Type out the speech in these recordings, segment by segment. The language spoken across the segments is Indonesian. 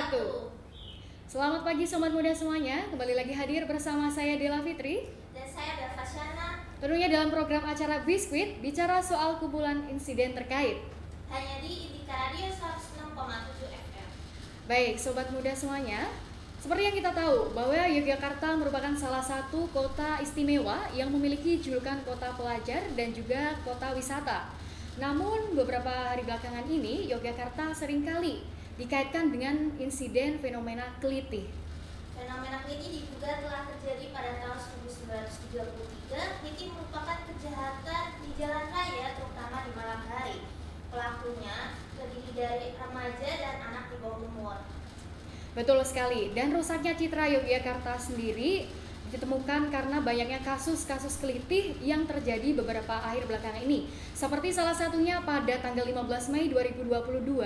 wabarakatuh. Selamat pagi sobat muda semuanya, kembali lagi hadir bersama saya Dela Fitri Dan saya Belva Shana. tentunya dalam program acara Biskuit bicara soal kumpulan insiden terkait. Hanya di Indika Radio 106,7 FM. Baik sobat muda semuanya, seperti yang kita tahu bahwa Yogyakarta merupakan salah satu kota istimewa yang memiliki julukan kota pelajar dan juga kota wisata. Namun beberapa hari belakangan ini Yogyakarta seringkali dikaitkan dengan insiden fenomena kelitih. Fenomena kelitih diduga telah terjadi pada tahun 1933. Kelitih merupakan kejahatan di jalan raya, terutama di malam hari. Pelakunya terdiri dari remaja dan anak di bawah umur. Betul sekali, dan rusaknya citra Yogyakarta sendiri ditemukan karena banyaknya kasus-kasus kelitih yang terjadi beberapa akhir belakangan ini. Seperti salah satunya pada tanggal 15 Mei 2022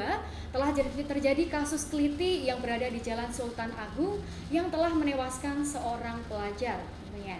telah terjadi kasus kelitih yang berada di Jalan Sultan Agung yang telah menewaskan seorang pelajar. Tentunya.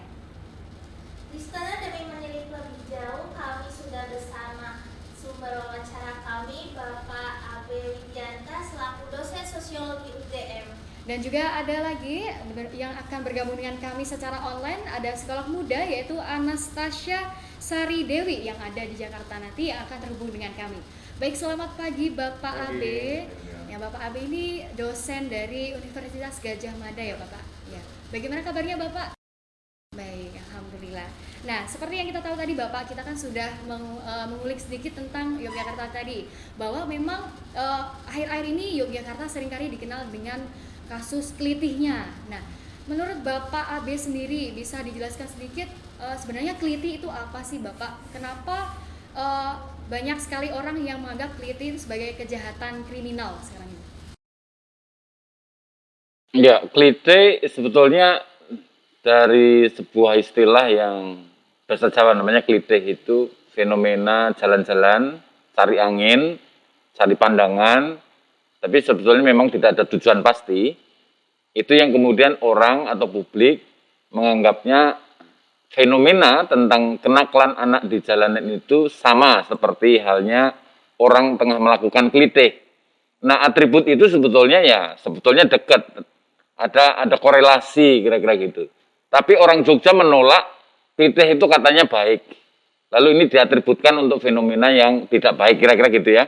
Di sana demi menilik lebih jauh, kami sudah bersama sumber wawancara kami, Bapak Abe Widianta selaku dosen sosiologi UGM. Dan juga ada lagi yang akan bergabung dengan kami secara online, ada psikolog muda yaitu Anastasia Sari Dewi yang ada di Jakarta nanti yang akan terhubung dengan kami. Baik, selamat pagi Bapak Abe. Ya, Bapak Abe ini dosen dari Universitas Gadjah Mada ya Bapak. Ya. Bagaimana kabarnya Bapak? Baik, alhamdulillah. Nah, seperti yang kita tahu tadi Bapak, kita kan sudah mengulik sedikit tentang Yogyakarta tadi, bahwa memang akhir-akhir ini Yogyakarta seringkali dikenal dengan kasus kelitihnya. Nah, menurut Bapak AB sendiri bisa dijelaskan sedikit sebenarnya kelitih itu apa sih Bapak? Kenapa banyak sekali orang yang menganggap kelitih itu sebagai kejahatan kriminal sekarang ini? Ya, kelitih sebetulnya dari sebuah istilah yang bahasa Jawa namanya kelitih itu fenomena jalan-jalan, cari angin, cari pandangan, tapi sebetulnya memang tidak ada tujuan pasti. Itu yang kemudian orang atau publik menganggapnya fenomena tentang kenakalan anak di jalanan itu sama seperti halnya orang tengah melakukan kelitih. Nah, atribut itu sebetulnya dekat. Ada korelasi kira-kira gitu. Tapi orang Jogja menolak kelitih itu katanya baik. Lalu ini diatributkan untuk fenomena yang tidak baik kira-kira gitu ya.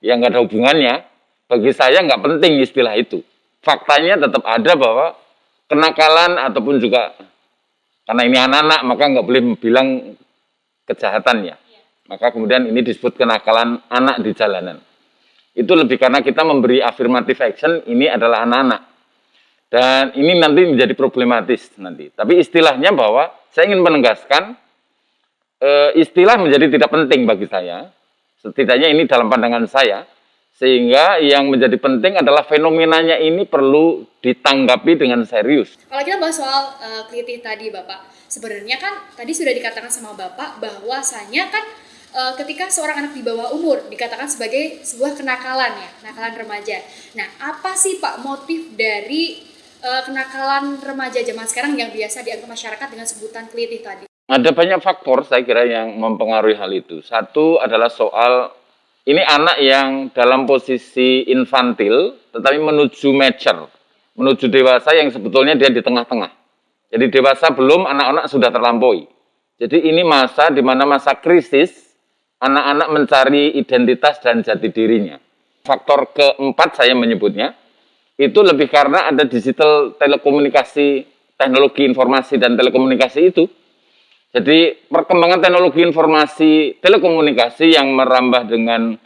Yang nggak ada hubungannya. Bagi saya nggak penting istilah itu. Faktanya tetap ada bahwa kenakalan ataupun juga karena ini anak-anak maka nggak boleh bilang kejahatannya. Maka kemudian ini disebut kenakalan anak di jalanan. Itu lebih karena kita memberi affirmative action ini adalah anak-anak. Dan ini nanti menjadi problematis nanti. Tapi istilahnya bahwa saya ingin menegaskan istilah menjadi tidak penting bagi saya. Setidaknya ini dalam pandangan saya. Sehingga yang menjadi penting adalah fenomenanya ini perlu ditanggapi dengan serius. Kalau kita bahas soal kelitih tadi Bapak, sebenarnya kan tadi sudah dikatakan sama Bapak bahwasanya kan ketika seorang anak di bawah umur dikatakan sebagai sebuah kenakalan ya, kenakalan remaja. Nah, apa sih Pak motif dari kenakalan remaja zaman sekarang yang biasa dianggap masyarakat dengan sebutan kelitih tadi? Ada banyak faktor saya kira yang mempengaruhi hal itu. Satu adalah soal ini anak yang dalam posisi infantil, tetapi menuju mature, menuju dewasa yang sebetulnya dia di tengah-tengah. Jadi dewasa belum, anak-anak sudah terlampaui. Jadi ini masa di mana masa krisis, anak-anak mencari identitas dan jati dirinya. Faktor keempat saya menyebutnya, itu lebih karena ada digital telekomunikasi, teknologi informasi dan telekomunikasi itu. Jadi perkembangan teknologi informasi telekomunikasi yang merambah dengan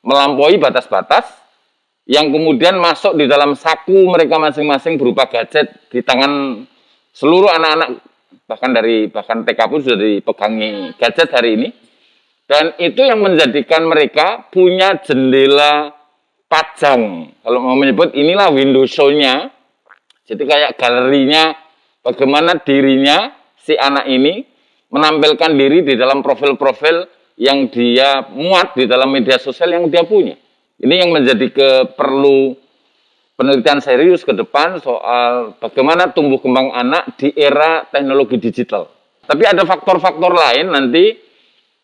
melampaui batas-batas, yang kemudian masuk di dalam saku mereka masing-masing berupa gadget di tangan seluruh anak-anak, bahkan TK pun sudah dipegangi gadget hari ini. Dan itu yang menjadikan mereka punya jendela pajang. Kalau mau menyebut inilah window show-nya. Jadi kayak galerinya bagaimana dirinya si anak ini menampilkan diri di dalam profil-profil yang dia muat di dalam media sosial yang dia punya. Ini yang menjadi perlu penelitian serius ke depan soal bagaimana tumbuh kembang anak di era teknologi digital. Tapi ada faktor-faktor lain nanti,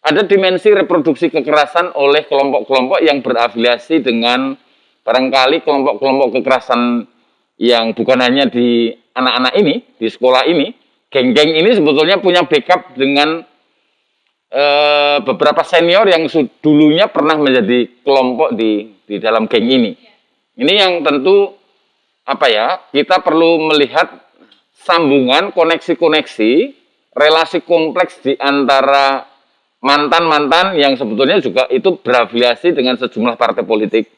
ada dimensi reproduksi kekerasan oleh kelompok-kelompok yang berafiliasi dengan barangkali kelompok-kelompok kekerasan yang bukan hanya di anak-anak ini, di sekolah ini, geng-geng ini sebetulnya punya backup dengan beberapa senior yang dulunya pernah menjadi kelompok di dalam geng ini. Ini yang tentu kita perlu melihat sambungan, koneksi-koneksi, relasi kompleks di antara mantan-mantan yang sebetulnya juga itu berafiliasi dengan sejumlah partai politik,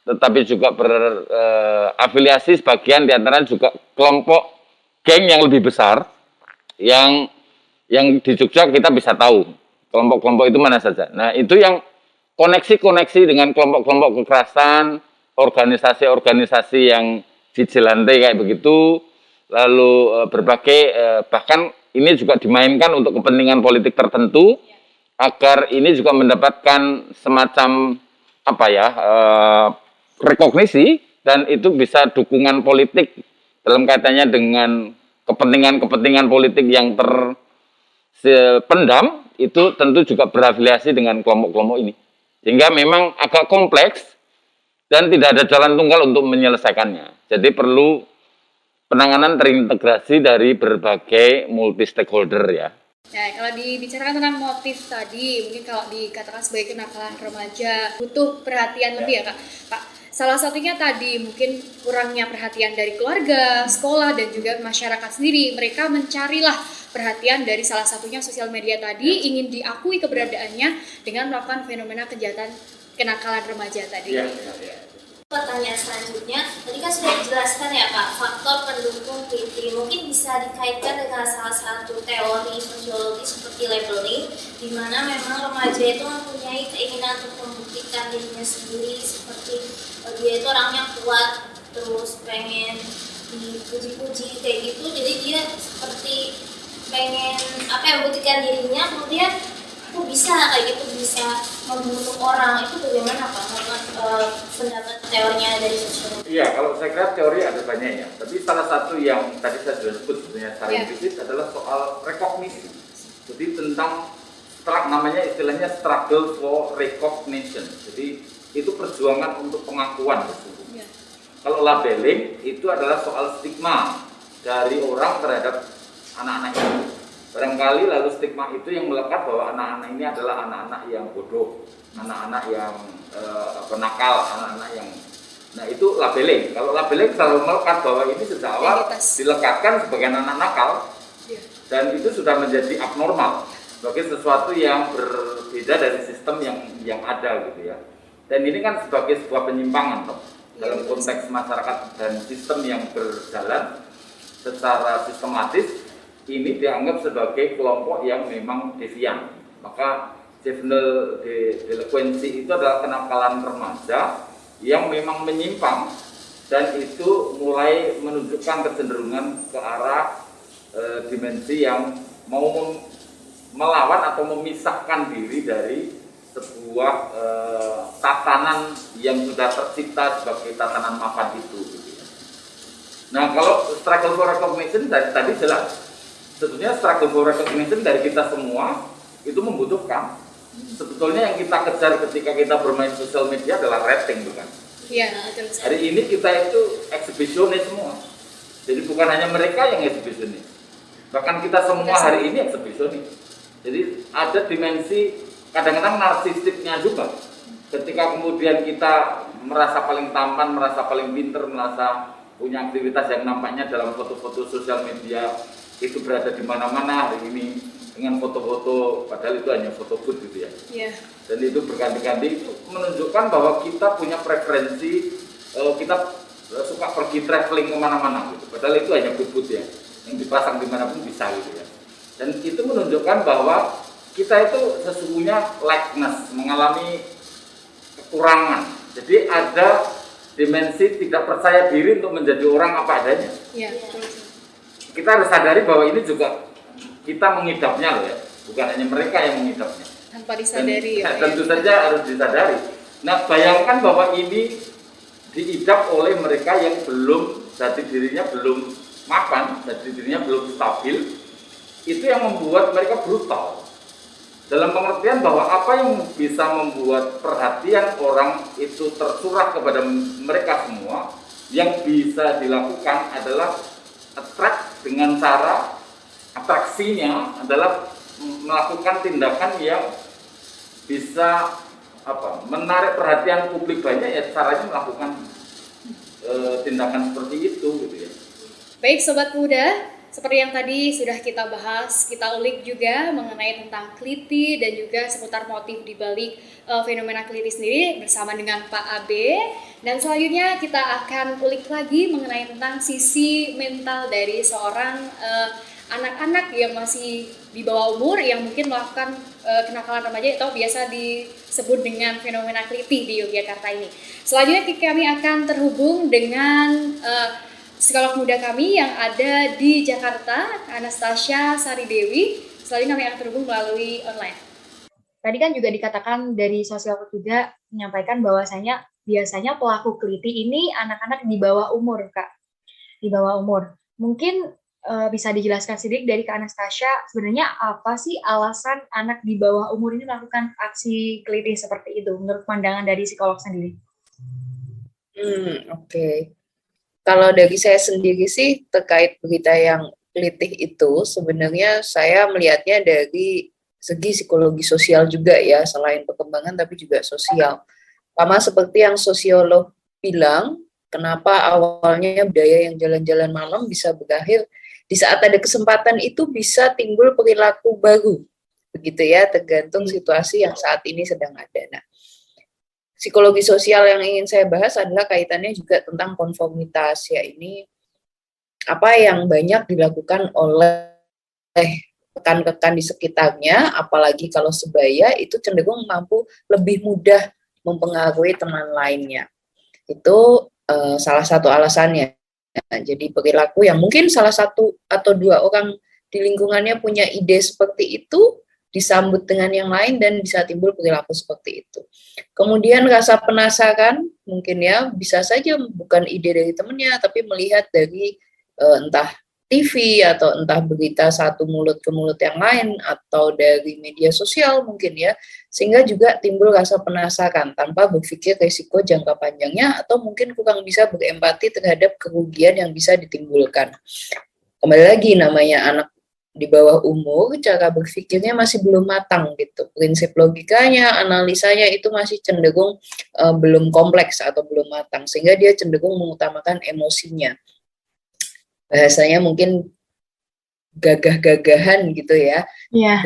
tetapi juga berafiliasi sebagian di antara juga kelompok geng yang lebih besar, yang di Jogja kita bisa tahu kelompok-kelompok itu mana saja. Nah, itu yang koneksi-koneksi dengan kelompok-kelompok kekerasan, organisasi-organisasi yang vigilante kayak begitu, lalu berbagai bahkan ini juga dimainkan untuk kepentingan politik tertentu, agar ini juga mendapatkan semacam rekognisi, dan itu bisa dukungan politik dalam kaitannya dengan kepentingan-kepentingan politik yang terpendam, itu tentu juga berafiliasi dengan kelompok-kelompok ini. Sehingga memang agak kompleks dan tidak ada jalan tunggal untuk menyelesaikannya. Jadi perlu penanganan terintegrasi dari berbagai multi stakeholder ya. Nah, kalau dibicarakan tentang motif tadi, mungkin kalau dikatakan sebagai kenakalan remaja butuh perhatian lebih ya Kak. Pak, salah satunya tadi mungkin kurangnya perhatian dari keluarga, sekolah, dan juga masyarakat sendiri. Mereka mencarilah perhatian dari salah satunya sosial media tadi, ingin diakui keberadaannya dengan melakukan fenomena kejahatan kenakalan remaja tadi. Pertanyaan selanjutnya, tadi kan sudah dijelaskan ya Pak, faktor pendukung PT mungkin bisa dikaitkan dengan salah satu teori sosiologi seperti labeling, di mana memang remaja itu mempunyai keinginan untuk membuktikan dirinya sendiri, seperti dia itu orangnya kuat, terus pengen dipuji-puji kayak gitu, jadi dia seperti pengen membuktikan dirinya, kemudian aku bisa kayak gitu, bisa membentuk orang. Itu bagaimana Pak pendapat teorinya dari sosiologi? Iya, kalau saya kira teori ada banyak ya, tapi salah satu yang tadi saya sudah sebut sebenarnya secara implisit adalah soal rekognisi. Jadi tentang namanya istilahnya struggle for recognition. Jadi itu perjuangan untuk pengakuan sesungguhnya. Kalau labeling itu adalah soal stigma dari orang terhadap anak-anak ini. Barangkali lalu stigma itu yang melekat bahwa anak-anak ini adalah anak-anak yang bodoh, anak-anak yang nakal, anak-anak yang... Nah, itu labeling. Kalau labeling selalu melekat bahwa ini sejak awal dilekatkan sebagai anak nakal, dan itu sudah menjadi abnormal, sebagai sesuatu yang berbeda dari sistem yang ada gitu ya. Dan ini kan sebagai sebuah penyimpangan dalam konteks masyarakat dan sistem yang berjalan secara sistematis. Ini dianggap sebagai kelompok yang memang devian. Maka juvenile delinquency itu adalah kenakalan remaja yang memang menyimpang, dan itu mulai menunjukkan kecenderungan ke arah dimensi yang mau melawan atau memisahkan diri dari sebuah tatanan yang sudah tercipta sebagai tatanan mapan itu. Gitu ya. Nah, kalau struggle for recognition tadi jelas. Sebetulnya struggle for recognition dari kita semua itu membutuhkan. Sebetulnya yang kita kejar ketika kita bermain sosial media adalah rating, bukan? Iya, betul. Hari ini kita itu eksibisionis semua. Jadi bukan hanya mereka yang eksibisionis, bahkan kita semua hari ini eksibisionis. Jadi ada dimensi kadang-kadang narsistiknya juga. Ketika kemudian kita merasa paling tampan, merasa paling pinter, merasa punya aktivitas yang nampaknya dalam foto-foto sosial media itu berada di mana-mana hari ini dengan foto-foto, padahal itu hanya foto booth gitu ya. Dan itu berganti-ganti, itu menunjukkan bahwa kita punya preferensi, kita suka pergi traveling kemana-mana gitu. Padahal itu hanya booth ya, yang dipasang dimanapun bisa gitu ya. Dan itu menunjukkan bahwa kita itu sesungguhnya likeness, mengalami kekurangan. Jadi ada dimensi tidak percaya diri untuk menjadi orang apa adanya. Kita harus sadari bahwa ini juga kita mengidapnya loh ya, bukan hanya mereka yang mengidapnya. Tanpa disadari. Dan, tentu saja harus disadari. Nah, bayangkan bahwa ini diidap oleh mereka yang belum, jati dirinya belum mapan, jati dirinya belum stabil. Itu yang membuat mereka brutal. Dalam pengertian bahwa apa yang bisa membuat perhatian orang itu tersurah kepada mereka semua, yang bisa dilakukan adalah attract dengan cara atraksinya adalah melakukan tindakan yang bisa menarik perhatian publik banyak, ya caranya melakukan tindakan seperti itu gitu ya. Baik Sobat Muda, seperti yang tadi sudah kita bahas, kita ulik juga mengenai tentang keliti dan juga seputar motif di balik fenomena keliti sendiri bersama dengan Pak Abe. Dan selanjutnya kita akan ulik lagi mengenai tentang sisi mental dari seorang anak-anak yang masih di bawah umur yang mungkin melakukan kenakalan remaja atau biasa disebut dengan fenomena keliti di Yogyakarta ini. Selanjutnya kami akan terhubung dengan psikolog muda kami yang ada di Jakarta, Anastasia Sari Dewi. Selanjutnya kami akan terhubung melalui online. Tadi kan juga dikatakan dari sosial juga menyampaikan bahwasanya biasanya pelaku keliti ini anak-anak di bawah umur, Kak. Di bawah umur. Mungkin bisa dijelaskan sedikit dari Kak Anastasia, sebenarnya apa sih alasan anak di bawah umur ini melakukan aksi keliti seperti itu menurut pandangan dari psikolog sendiri? Oke. Kalau dari saya sendiri sih terkait berita yang kelitih itu sebenarnya saya melihatnya dari segi psikologi sosial juga ya, selain perkembangan tapi juga sosial. Sama seperti yang sosiolog bilang, kenapa awalnya budaya yang jalan-jalan malam bisa berakhir di saat ada kesempatan itu bisa timbul perilaku baru, begitu ya, tergantung situasi yang saat ini sedang ada. Nah, psikologi sosial yang ingin saya bahas adalah kaitannya juga tentang konformitas, ya ini apa yang banyak dilakukan oleh rekan-rekan di sekitarnya, apalagi kalau sebaya, itu cenderung mampu lebih mudah mempengaruhi teman lainnya. Itu salah satu alasannya. Nah, jadi perilaku yang mungkin salah satu atau dua orang di lingkungannya punya ide seperti itu, disambut dengan yang lain dan bisa timbul perilaku seperti itu. Kemudian rasa penasaran mungkin ya bisa saja bukan ide dari temannya, tapi melihat dari entah TV atau entah berita satu mulut ke mulut yang lain atau dari media sosial mungkin ya, sehingga juga timbul rasa penasaran tanpa berpikir risiko jangka panjangnya atau mungkin kurang bisa berempati terhadap kerugian yang bisa ditimbulkan. Kembali lagi, namanya anak di bawah umur, cara berpikirnya masih belum matang gitu. Prinsip logikanya, analisanya itu masih cenderung belum kompleks atau belum matang, sehingga dia cenderung mengutamakan emosinya. Bahasanya mungkin gagah-gagahan gitu ya,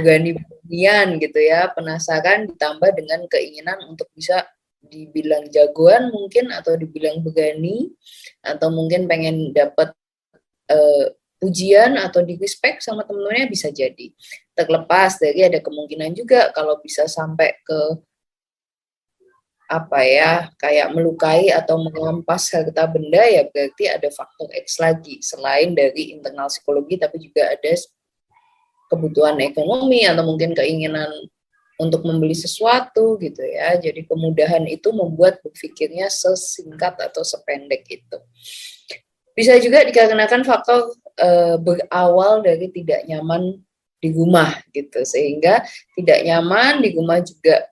berani-beranian gitu ya, penasaran ditambah dengan keinginan untuk bisa dibilang jagoan mungkin, atau dibilang berani, atau mungkin pengen dapat pujian atau di respect sama teman-temannya, bisa jadi. Terlepas dari ada kemungkinan juga kalau bisa sampai ke kayak melukai atau mengerampas harta benda, ya berarti ada faktor X lagi selain dari internal psikologi, tapi juga ada kebutuhan ekonomi atau mungkin keinginan untuk membeli sesuatu gitu ya. Jadi kemudahan itu membuat berpikirnya sesingkat atau sependek itu. Bisa juga dikarenakan faktor berawal dari tidak nyaman di rumah gitu, sehingga tidak nyaman di rumah juga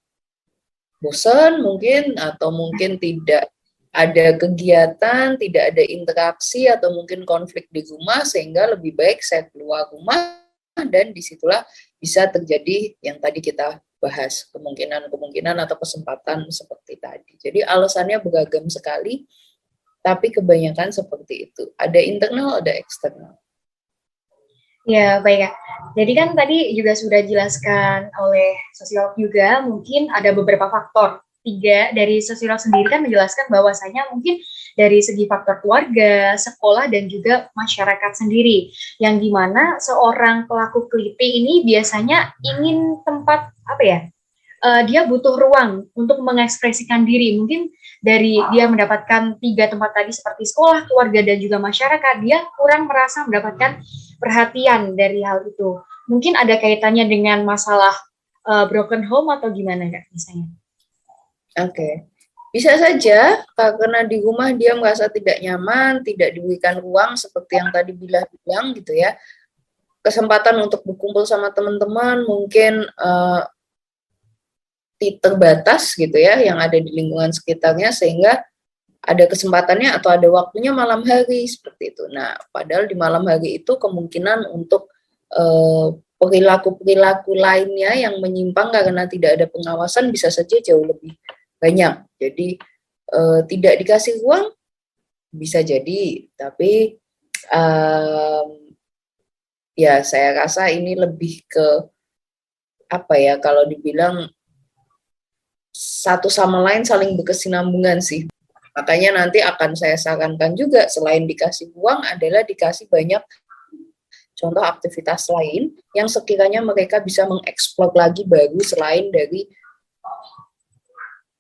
bosan mungkin, atau mungkin tidak ada kegiatan, tidak ada interaksi, atau mungkin konflik di rumah, sehingga lebih baik saya keluar rumah, dan disitulah bisa terjadi yang tadi kita bahas, kemungkinan atau kesempatan seperti tadi. Jadi alasannya beragam sekali, tapi kebanyakan seperti itu. Ada internal, ada eksternal. Ya, baik Kak. Jadi kan tadi juga sudah dijelaskan oleh sosiolog juga, mungkin ada beberapa faktor. Tiga dari sosiolog sendiri kan menjelaskan bahwasanya mungkin dari segi faktor keluarga, sekolah, dan juga masyarakat sendiri. Yang dimana seorang pelaku keliti ini biasanya ingin tempat, dia butuh ruang untuk mengekspresikan diri. Mungkin dari dia mendapatkan tiga tempat tadi seperti sekolah, keluarga, dan juga masyarakat, dia kurang merasa mendapatkan perhatian dari hal itu. Mungkin ada kaitannya dengan masalah broken home atau gimana Kak misalnya? Oke. Bisa saja karena di rumah dia merasa tidak nyaman, tidak diberikan ruang seperti yang tadi bilang gitu ya. Kesempatan untuk berkumpul sama teman-teman mungkin terbatas gitu ya yang ada di lingkungan sekitarnya, sehingga ada kesempatannya atau ada waktunya malam hari seperti itu. Nah, padahal di malam hari itu kemungkinan untuk perilaku-perilaku lainnya yang menyimpang karena tidak ada pengawasan bisa saja jauh lebih banyak. Jadi tidak dikasih uang bisa jadi, tapi ya saya rasa ini lebih ke apa ya, kalau dibilang satu sama lain saling berkesinambungan sih. Makanya nanti akan saya sarankan juga selain dikasih uang adalah dikasih banyak contoh aktivitas lain yang sekiranya mereka bisa mengeksplor lagi baru selain dari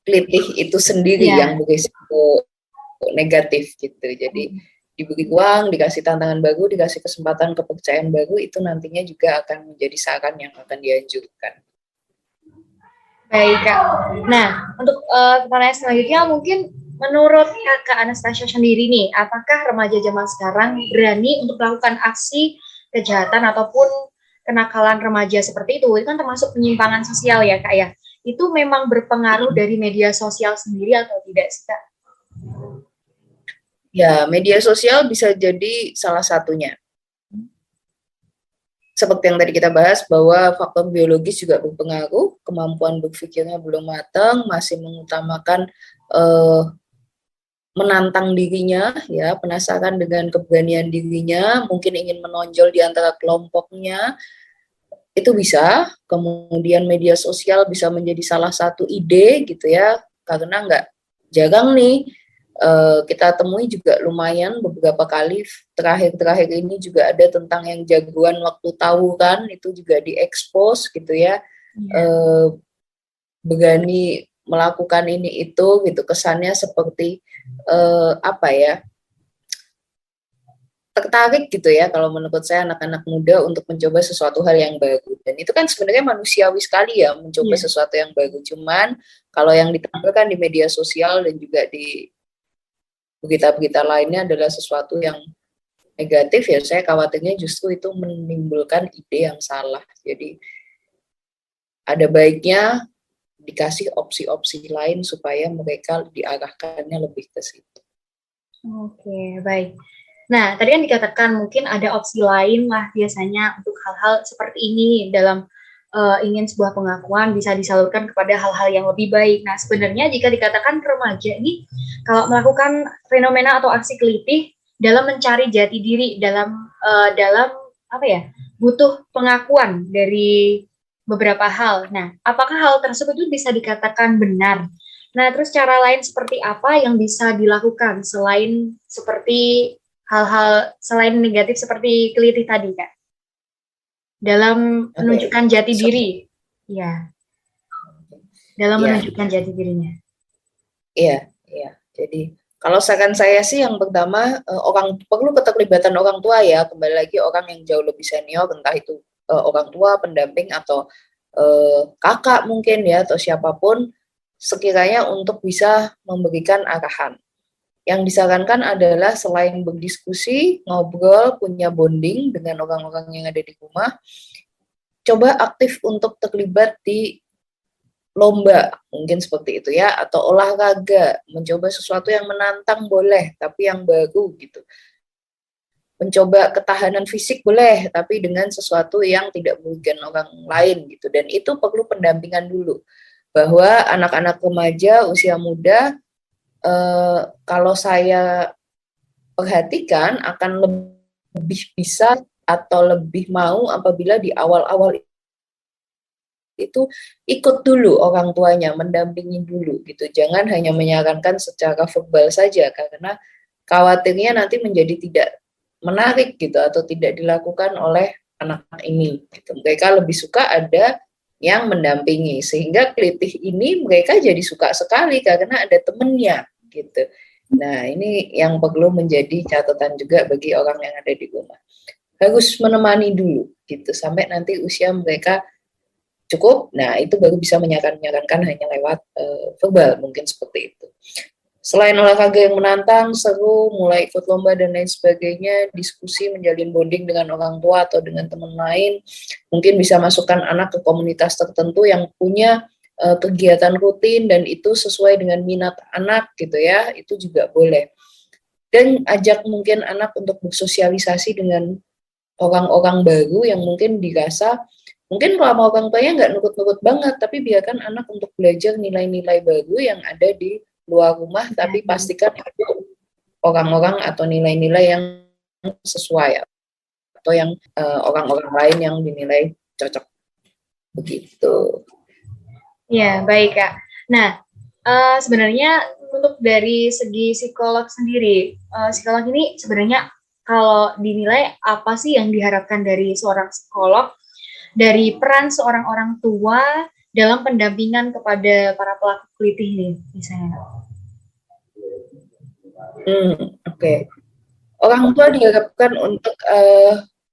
kelitih itu sendiri yang berisiko negatif gitu. Jadi diberi uang, dikasih tantangan baru, dikasih kesempatan kepercayaan baru, itu nantinya juga akan menjadi saran yang akan dianjurkan. Baik, Kak. Nah, untuk pertanyaan selanjutnya mungkin menurut Kakak Anastasia sendiri nih, apakah remaja zaman sekarang berani untuk melakukan aksi kejahatan ataupun kenakalan remaja seperti itu? Itu kan termasuk penyimpangan sosial ya, Kak ya. Itu memang berpengaruh dari media sosial sendiri atau tidak sih, Kak? Ya, media sosial bisa jadi salah satunya. Seperti yang tadi kita bahas bahwa faktor biologis juga berpengaruh, kemampuan berpikirnya belum matang, masih mengutamakan menantang dirinya, ya, penasaran dengan keberanian dirinya, mungkin ingin menonjol di antara kelompoknya, itu bisa. Kemudian media sosial bisa menjadi salah satu ide gitu ya, karena nggak jarang nih kita temui juga lumayan beberapa kali terakhir ini juga ada tentang yang jagoan waktu tawuran itu juga diekspos gitu ya, berani melakukan ini itu gitu, kesannya seperti apa ya, tertarik gitu ya kalau menurut saya anak-anak muda untuk mencoba sesuatu hal yang baru, dan itu kan sebenarnya manusiawi sekali ya mencoba sesuatu yang baru. Cuman kalau yang ditampilkan di media sosial dan juga di berita-berita lainnya adalah sesuatu yang negatif, ya saya khawatirnya justru itu menimbulkan ide yang salah. Jadi ada baiknya dikasih opsi-opsi lain supaya mereka diarahkannya lebih ke situ. Oke, baik. Nah, tadi kan dikatakan mungkin ada opsi lain lah biasanya untuk hal-hal seperti ini dalam ingin sebuah pengakuan bisa disalurkan kepada hal-hal yang lebih baik. Nah, sebenarnya jika dikatakan remaja ini kalau melakukan fenomena atau aksi kelitih dalam mencari jati diri, dalam apa ya, butuh pengakuan dari beberapa hal. Nah, apakah hal tersebut itu bisa dikatakan benar? Nah, terus cara lain seperti apa yang bisa dilakukan selain seperti hal-hal selain negatif seperti kelitih tadi, Kak? Dalam menunjukkan jati diri, ya. Dalam menunjukkan jati dirinya. Iya. Jadi kalau saran saya sih yang pertama perlu keterlibatan orang tua ya, kembali lagi orang yang jauh lebih senior, entah itu orang tua, pendamping atau kakak mungkin ya atau siapapun sekiranya untuk bisa memberikan arahan. Yang disarankan adalah selain berdiskusi, ngobrol, punya bonding dengan orang-orang yang ada di rumah, coba aktif untuk terlibat di lomba, mungkin seperti itu ya, atau olahraga, mencoba sesuatu yang menantang boleh, tapi yang baru gitu. Mencoba ketahanan fisik boleh, tapi dengan sesuatu yang tidak merugikan orang lain gitu. Dan itu perlu pendampingan dulu, bahwa anak-anak remaja usia muda kalau saya perhatikan akan lebih bisa atau lebih mau apabila di awal-awal itu ikut dulu orang tuanya, mendampingi dulu gitu. Jangan hanya menyarankan secara verbal saja, karena khawatirnya nanti menjadi tidak menarik gitu atau tidak dilakukan oleh anak-anak ini gitu. Mereka lebih suka ada yang mendampingi, sehingga kelitih ini mereka jadi suka sekali karena ada temennya gitu. Nah, ini yang perlu menjadi catatan juga bagi orang yang ada di rumah. Harus menemani dulu gitu sampai nanti usia mereka cukup. Nah, itu baru bisa menyarankan hanya lewat verbal, mungkin seperti itu. Selain olahraga yang menantang, seru, mulai ikut lomba dan lain sebagainya, diskusi, menjalin bonding dengan orang tua atau dengan teman lain, mungkin bisa masukkan anak ke komunitas tertentu yang punya kegiatan rutin dan itu sesuai dengan minat anak gitu ya, itu juga boleh. Dan ajak mungkin anak untuk bersosialisasi dengan orang-orang baru yang mungkin dirasa mungkin kalau orang tuanya nggak nurut-nurut banget, tapi biarkan anak untuk belajar nilai-nilai baru yang ada di luar rumah, tapi pastikan itu orang-orang atau nilai-nilai yang sesuai atau yang orang-orang lain yang dinilai cocok begitu. Ya, baik Kak. Nah, sebenarnya untuk dari segi psikolog sendiri, psikolog ini sebenarnya kalau dinilai apa sih yang diharapkan dari seorang psikolog, dari peran seorang orang tua dalam pendampingan kepada para pelaku kelitih ini, misalnya? Oke. Orang tua diharapkan untuk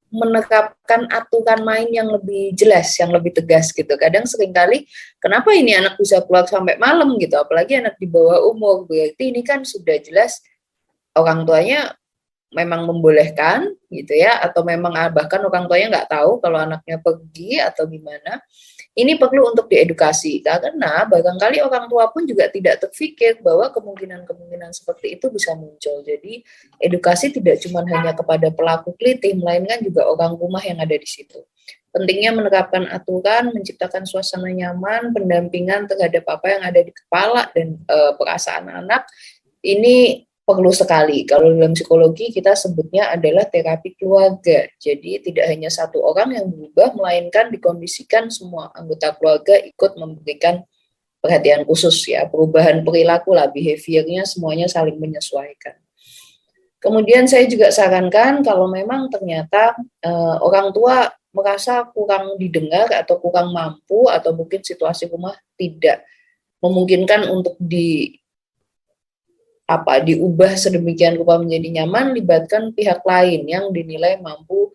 menerapkan aturan main yang lebih jelas, yang lebih tegas gitu. Kadang seringkali, kenapa ini anak bisa keluar sampai malam gitu, apalagi anak di bawah umur, berarti ini kan sudah jelas orang tuanya memang membolehkan gitu ya, atau memang bahkan orang tuanya nggak tahu kalau anaknya pergi atau gimana. Ini perlu untuk diedukasi, karena barangkali orang tua pun juga tidak terpikir bahwa kemungkinan-kemungkinan seperti itu bisa muncul. Jadi edukasi tidak cuma hanya kepada pelaku kelitih, melainkan juga orang rumah yang ada di situ. Pentingnya menerapkan aturan, menciptakan suasana nyaman, pendampingan terhadap apa yang ada di kepala dan perasaan anak, ini perlu sekali. Kalau dalam psikologi kita sebutnya adalah terapi keluarga. Jadi tidak hanya satu orang yang berubah, melainkan dikondisikan semua anggota keluarga ikut memberikan perhatian khusus ya. Perubahan perilaku lah, behaviornya semuanya saling menyesuaikan. Kemudian saya juga sarankan kalau memang ternyata orang tua merasa kurang didengar atau kurang mampu atau mungkin situasi rumah tidak memungkinkan untuk diubah sedemikian rupa menjadi nyaman, libatkan pihak lain yang dinilai mampu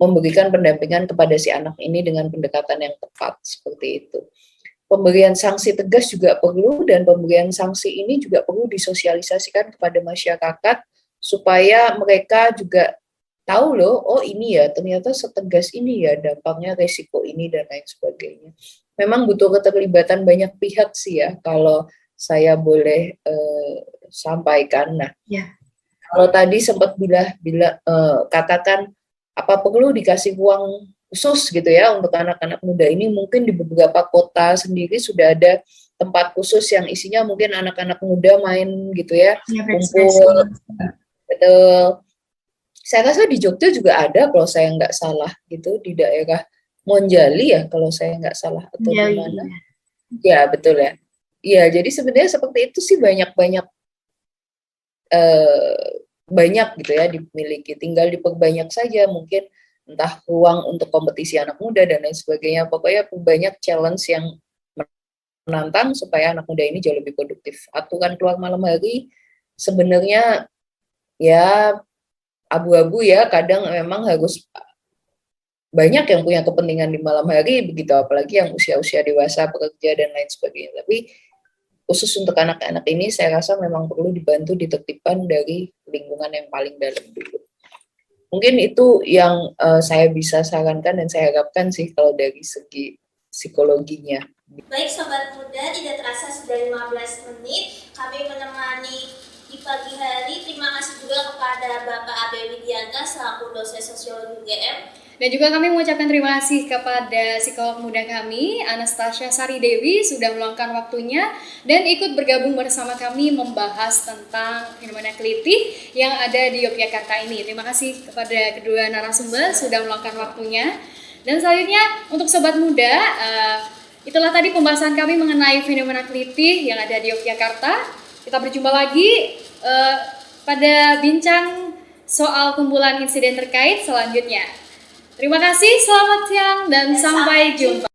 memberikan pendampingan kepada si anak ini dengan pendekatan yang tepat, seperti itu. Pemberian sanksi tegas juga perlu, dan pemberian sanksi ini juga perlu disosialisasikan kepada masyarakat supaya mereka juga tahu loh, oh ini ya ternyata setegas ini ya dampaknya, resiko ini dan lain sebagainya. Memang butuh keterlibatan banyak pihak sih ya kalau saya boleh sampaikan. Nah, kalau tadi sempat katakan apa perlu dikasih uang khusus gitu ya untuk anak-anak muda ini, mungkin di beberapa kota sendiri sudah ada tempat khusus yang isinya mungkin anak-anak muda main gitu ya, kumpul. Betul. Saya rasa di Jogja juga ada kalau saya nggak salah gitu, di daerah Monjali ya kalau saya nggak salah, atau di mana. Ya betul ya. Iya, jadi sebenarnya seperti itu sih banyak gitu ya dimiliki. Tinggal diperbanyak saja mungkin entah ruang untuk kompetisi anak muda dan lain sebagainya. Pokoknya banyak challenge yang menantang supaya anak muda ini jauh lebih produktif. Aturan keluar malam hari sebenarnya ya abu-abu ya. Kadang memang harus banyak yang punya kepentingan di malam hari begitu, apalagi yang usia-usia dewasa, bekerja dan lain sebagainya. Tapi khusus untuk anak-anak ini saya rasa memang perlu dibantu ditertibkan dari lingkungan yang paling dalam dulu. Mungkin itu yang saya bisa sarankan dan saya harapkan sih kalau dari segi psikologinya. Baik Sobat Muda, tidak terasa sudah 15 menit kami menemani di pagi hari. Terima kasih juga kepada Bapak Abe Widianta selaku dosen sosiologi UGM. Dan juga kami mengucapkan terima kasih kepada psikolog muda kami, Anastasia Sari Dewi, sudah meluangkan waktunya dan ikut bergabung bersama kami membahas tentang fenomena kelitih yang ada di Yogyakarta ini. Terima kasih kepada kedua narasumber sudah meluangkan waktunya. Dan selanjutnya untuk Sobat Muda, itulah tadi pembahasan kami mengenai fenomena kelitih yang ada di Yogyakarta. Kita berjumpa lagi pada bincang soal kumpulan insiden terkait selanjutnya. Terima kasih, selamat siang dan sampai jumpa.